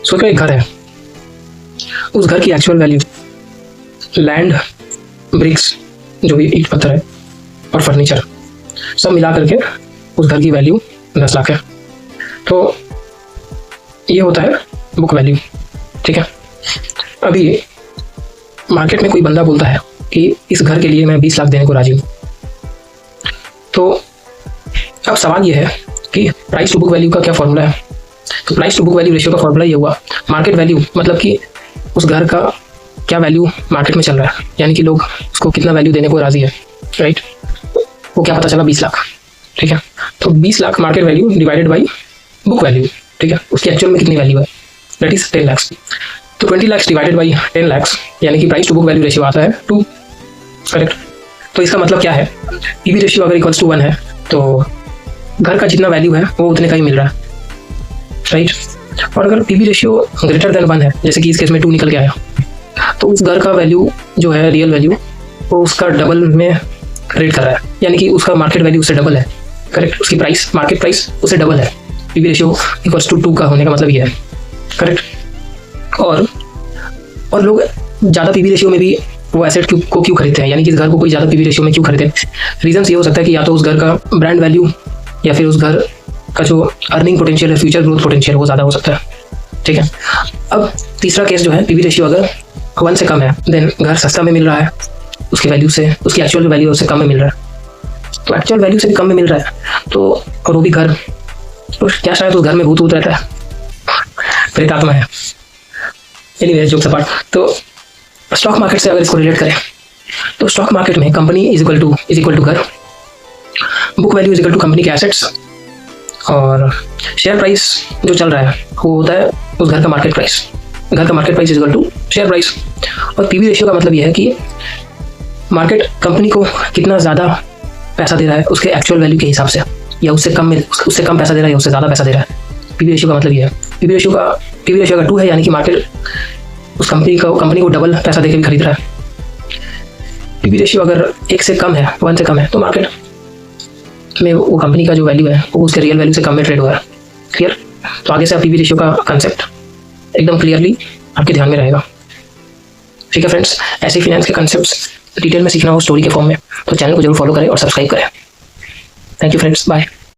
सोचो एक घर है, उस घर की एक्चुअल वैल्यू लैंड, ब्रिक्स, जो भी ईंट पत्थर है और फर्नीचर सब मिला करके उस घर की वैल्यू 10 लाख है। तो ये होता है बुक वैल्यू। ठीक है, अभी मार्केट में कोई बंदा बोलता है कि इस घर के लिए मैं 20 लाख देने को राजी हूँ। तो अब सवाल ये है कि प्राइस टू बुक वैल्यू का क्या फॉर्मूला है। तो price to book value ratio का फॉर्मूला ये हुआ, मार्केट वैल्यू मतलब कि उस घर का क्या वैल्यू मार्केट में चल रहा है, यानी कि लोग उसको कितना वैल्यू देने को राजी है, राइट। वो क्या पता चला 20 लाख। ठीक है, तो 20 lakh market value divided by book value. ठीक है, उसकी एक्चुअल में कितनी वैल्यू है, दैट इज 10 लाख। तो 20 लाख डिवाइडेड बाई 10 लाख यानी कि price to book value ratio आता है 2, करेक्ट। तो इसका मतलब क्या है, पीवी रेशियो अगर इक्वल्स टू 1 है तो घर का जितना वैल्यू है वो उतने का ही मिल रहा है, राइट। और अगर पीवी रेशियो ग्रेटर देन 1 है, जैसे कि इस केस में 2 निकल के आया, तो उस घर का वैल्यू जो है रियल वैल्यू वो उसका डबल में रेट कर रहा है, यानी कि उसका मार्केट वैल्यू उससे डबल है, करेक्ट। उसकी प्राइस मार्केट प्राइस उससे डबल है। पीवी रेशियो इक्वल्स टू 2 का होने का मतलब ये है, करेक्ट। और लोग ज़्यादा पीवी रेशियो में भी वो एसेट को क्यों खरीदते हैं, यानी कि इस घर को कोई ज़्यादा पीवी रेशियो में क्यों खरीदते हैं। रीजन ये हो सकता है कि या तो उस घर का ब्रांड वैल्यू या फिर उस घर का जो अर्निंग पोटेंशियल है, फ्यूचर ग्रोथ पोटेंशियल वो ज़्यादा हो सकता है। ठीक है, अब तीसरा केस जो है, पीवी रेशियो अगर 1 से कम है, देन घर सस्ता में मिल रहा है उसकी वैल्यू से, उसकी एक्चुअल वैल्यू उससे कम में मिल रहा है। तो एक्चुअल वैल्यू से भी कम में मिल रहा है तो, और वो भी घर, तो क्या शायद उस घर में भूत वूत रहता है, प्रेत आत्मा है। एनीवेज जोक्स अपार्ट, तो स्टॉक मार्केट से अगर इसको रिलेट करें तो स्टॉक मार्केट में कंपनी इज इक्वल टू घर, book value is equal to company के एसेट्स, और शेयर प्राइस जो चल रहा है वो होता है उस घर का मार्केट प्राइस। घर का market price is equal to share price. और पीवी रेशियो का मतलब यह है कि मार्केट कंपनी को कितना ज़्यादा पैसा दे रहा है उसके एक्चुअल वैल्यू के हिसाब से, या उससे कम पैसा दे रहा है या उससे ज़्यादा पैसा दे रहा है। पीवी रेशियो का मतलब ये है। पीवी रेशियो अगर 2 है यानी कि मार्केट उस कंपनी को डबल पैसा देके भी खरीद रहा है। पीवी रेशियो अगर 1 से कम है, 1 से कम है, तो मार्केट में वो कंपनी का जो वैल्यू है वो उसके रियल वैल्यू से कम में ट्रेड हो रहा है। क्लियर? तो आगे से आप पीवी रेशियो का कंसेप्ट एकदम क्लियरली आपके ध्यान में रहेगा। ठीक है फ्रेंड्स, ऐसे फाइनेंस के कंसेप्ट्स डिटेल में सीखना हो स्टोरी के फॉर्म में तो चैनल को जरूर फॉलो करें और सब्सक्राइब करें। Thank you friends, bye.